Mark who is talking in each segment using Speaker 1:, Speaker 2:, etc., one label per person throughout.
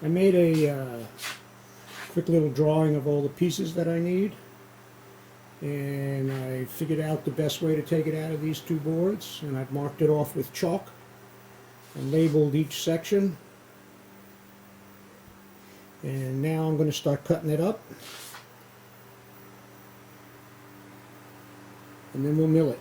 Speaker 1: I made a quick little drawing of all the pieces that I need, and I figured out the best way to take it out of these two boards, and I've marked it off with chalk and labeled each section. And now I'm going to start cutting it up, and then we'll mill it.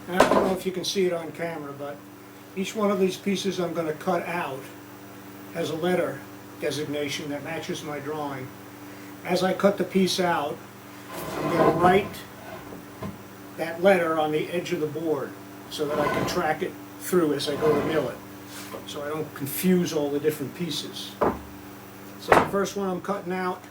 Speaker 1: I don't know if you can see it on camera, but each one of these pieces I'm going to cut out has a letter designation that matches my drawing. As I cut the piece out, I'm going to write that letter on the edge of the board so that I can track it through as I go to mill it, so I don't confuse all the different pieces. So the first one I'm cutting out,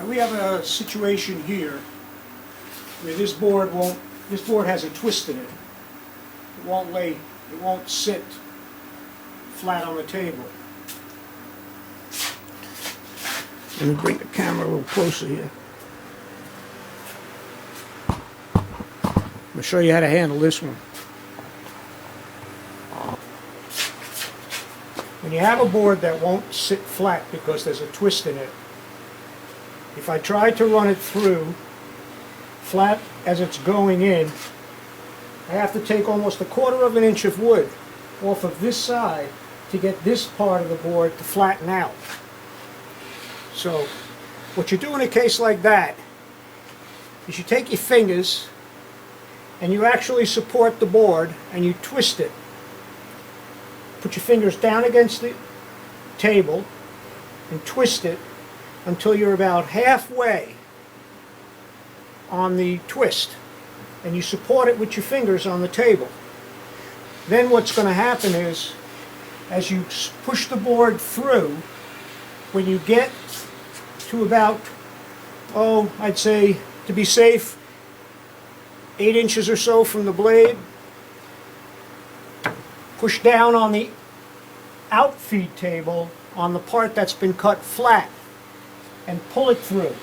Speaker 1: we have a situation here where this board has a twist in it. It won't sit flat on the table. Let me bring the camera a little closer here. I'm going to show you how to handle this one. When you have a board that won't sit flat because there's a twist in it, if I try to run it through flat as it's going in, I have to take almost 1/4 of an inch of wood off of this side to get this part of the board to flatten out. So what you do in a case like that is you take your fingers and you actually support the board and you twist it. Put your fingers down against the table and twist it until you're about halfway on the twist, and you support it with your fingers on the table. Then what's going to happen is, as you push the board through, when you get to about, oh, I'd say, to be safe, 8 inches or so from the blade, push down on the outfeed table on the part that's been cut flat and pull it through.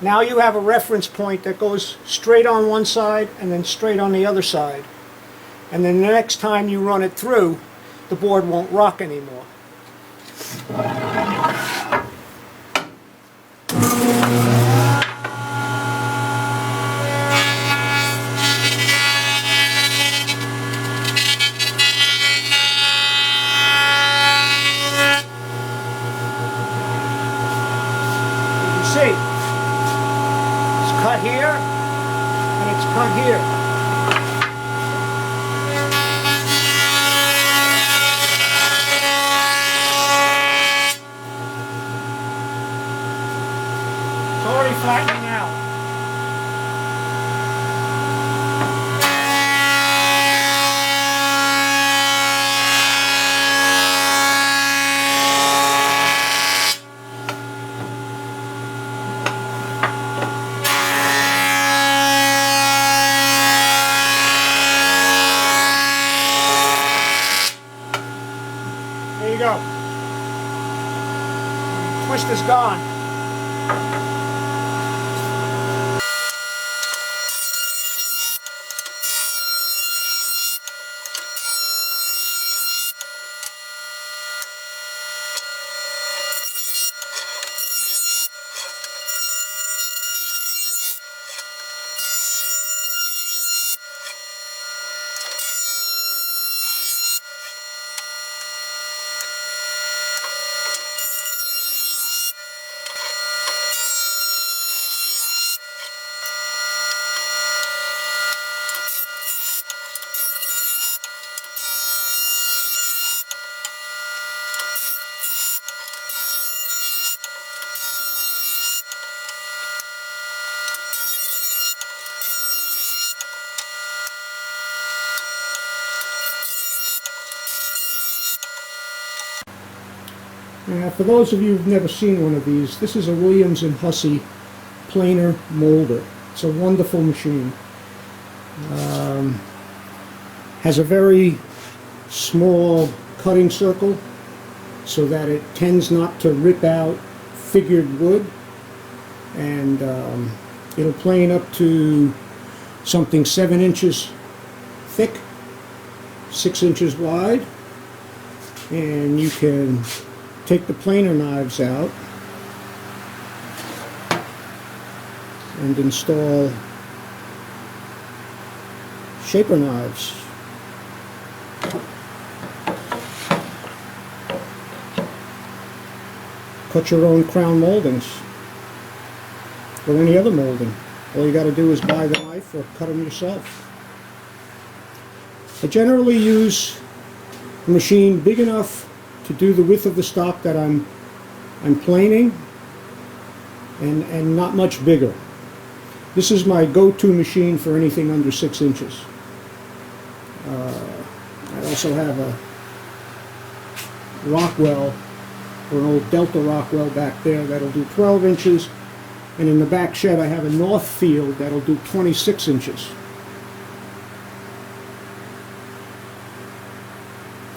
Speaker 1: Now you have a reference point that goes straight on one side and then straight on the other side. And then the next time you run it through, the board won't rock anymore. See, it's cut here and it's cut here. It's already flattening out. There you go. Twist is gone. Now, for those of you who've never seen one of these, this is a Williams & Hussey planer molder. It's a wonderful machine. Has a very small cutting circle so that it tends not to rip out figured wood, and it'll plane up to something 7 inches thick, 6 inches wide, and you can take the planer knives out and install shaper knives. Cut your own crown moldings or any other molding. All you got to do is buy the knife or cut them yourself. I generally use a machine big enough to do the width of the stock that I'm planing, and not much bigger. This is my go-to machine for anything under 6 inches. I also have a Rockwell, or an old Delta Rockwell back there that'll do 12 inches, and in the back shed I have a Northfield that'll do 26 inches.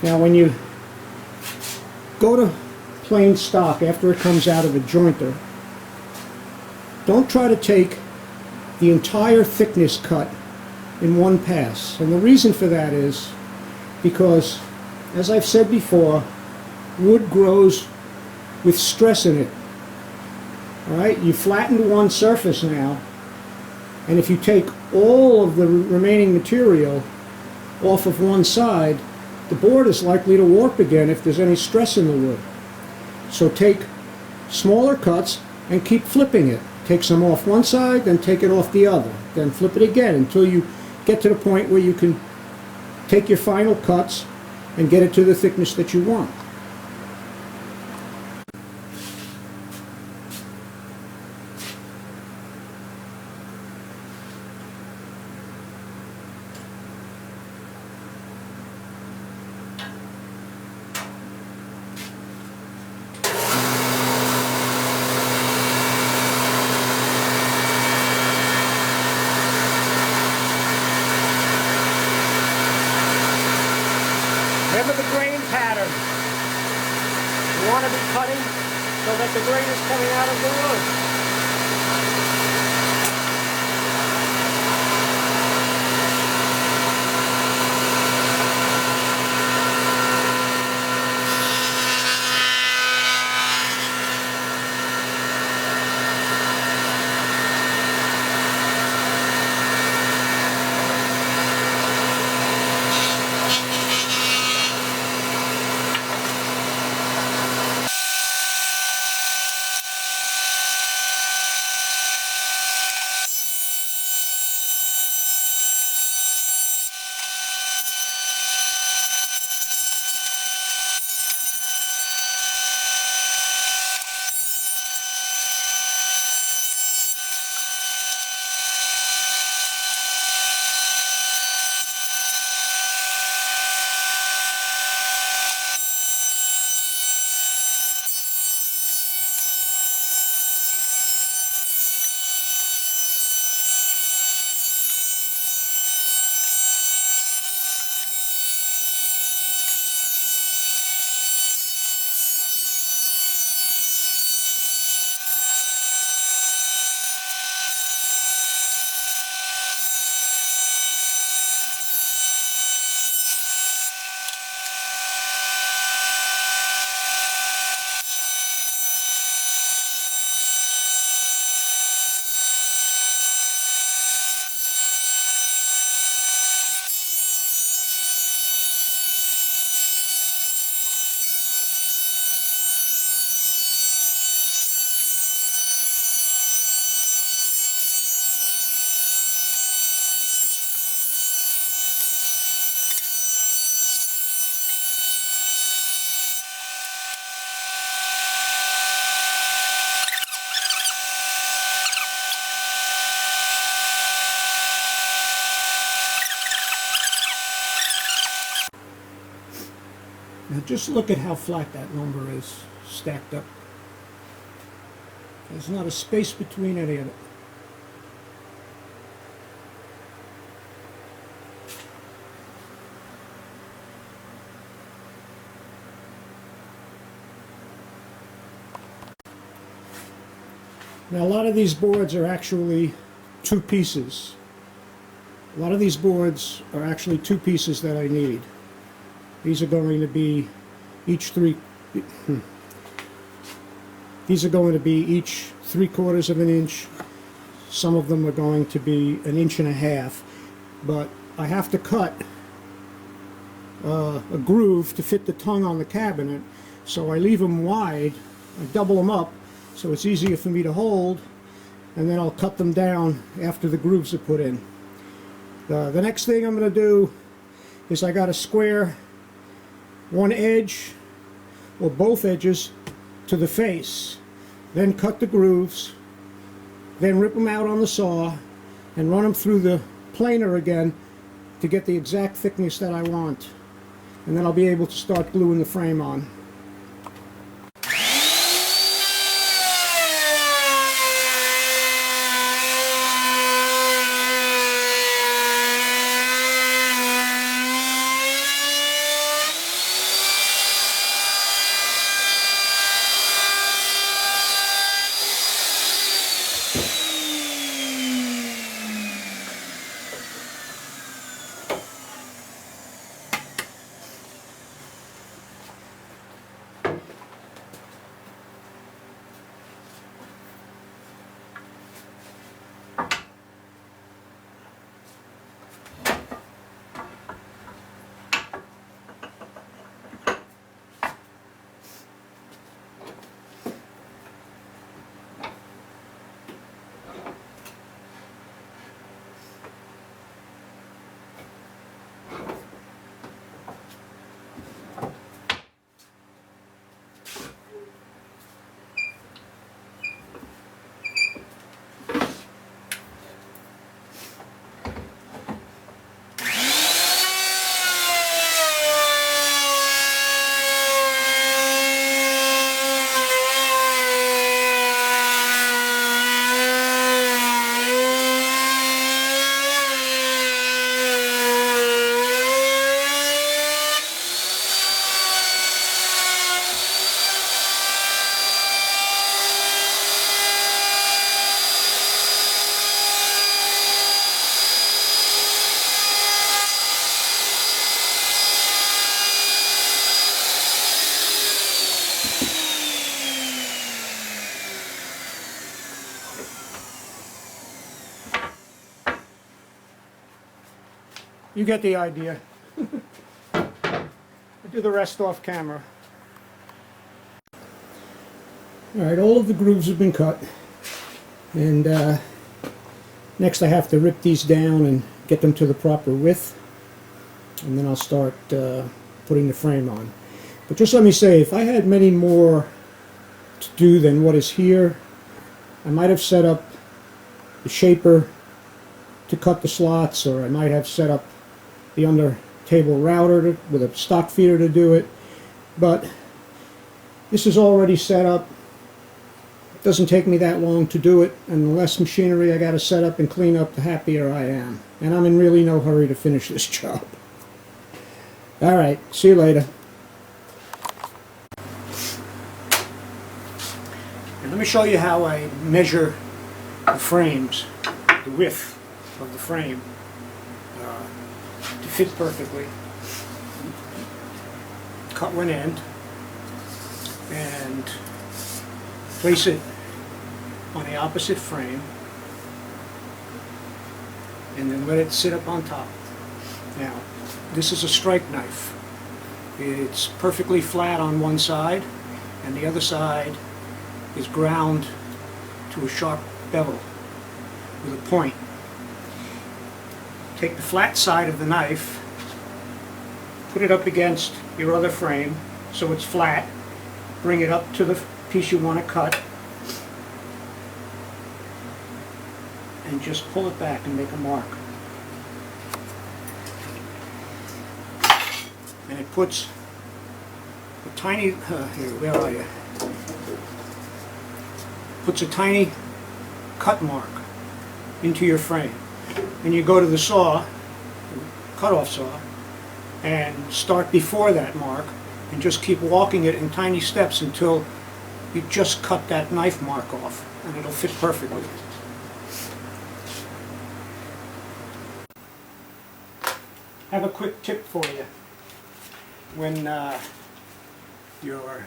Speaker 1: Now when you go to plain stock after it comes out of a jointer, don't try to take the entire thickness cut in one pass. And the reason for that is because, as I've said before, wood grows with stress in it. Alright, you flattened one surface now, and if you take all of the remaining material off of one side, the board is likely to warp again if there's any stress in the wood. So take smaller cuts and keep flipping it. Take some off one side, then take it off the other. Then flip it again until you get to the point where you can take your final cuts and get it to the thickness that you want. Remember the grain pattern. You want to be cutting so that the grain is coming out of the wood. Now just look at how flat that lumber is stacked up. There's not a space between any of it. Now a lot of these boards are actually two pieces. A lot of these boards are actually two pieces that I need. These are going to be each these are going to be each 3/4 of an inch. Some of them are going to be 1.5 inches, but I have to cut a groove to fit the tongue on the cabinet, so I leave them wide. I double them up so it's easier for me to hold, and then I'll cut them down after the grooves are put in. The next thing I'm going to do is I got to square one edge or both edges to the face, then cut the grooves, then rip them out on the saw and run them through the planer again to get the exact thickness that I want, and then I'll be able to start gluing the frame on. You get the idea. I'll do the rest off camera. Alright, all of the grooves have been cut, and next I have to rip these down and get them to the proper width, and then I'll start putting the frame on. But just let me say, if I had many more to do than what is here, I might have set up the shaper to cut the slots, or I might have set up the under table router with a stock feeder to do it, but this is already set up. It doesn't take me that long to do it, and the less machinery I got to set up and clean up, the happier I am. And I'm in really no hurry to finish this job. Alright, see you later. And let me show you how I measure the frames, the width of the frame, to fit perfectly. Cut one end and place it on the opposite frame, and then let it sit up on top. Now, this is a strike knife. It's perfectly flat on one side, and the other side is ground to a sharp bevel with a point. Take the flat side of the knife, put it up against your other frame so it's flat, bring it up to the piece you want to cut, and just pull it back and make a mark. And it puts a tiny, here, where are you? Puts a tiny cut mark into your frame. And you go to the saw, cut-off saw, and start before that mark, and just keep walking it in tiny steps until you just cut that knife mark off, and it'll fit perfectly. I have a quick tip for you. When your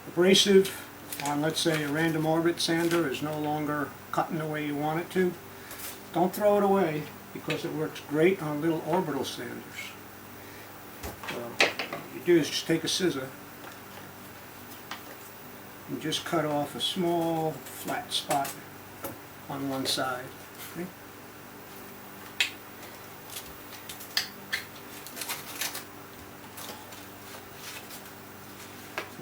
Speaker 1: abrasive on, let's say, a random orbit sander is no longer cutting the way you want it to, don't throw it away, because it works great on little orbital sanders. So what you do is just take a scissor and just cut off a small flat spot on one side. Okay?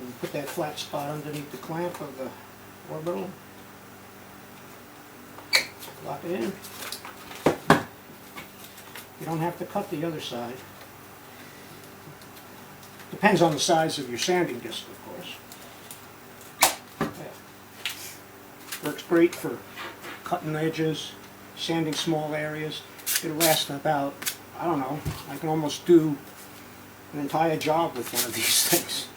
Speaker 1: And put that flat spot underneath the clamp of the orbital. Lock it in. You don't have to cut the other side. Depends on the size of your sanding disc, of course. Works great for cutting edges, sanding small areas. It'll last about, I don't know, I can almost do an entire job with one of these things.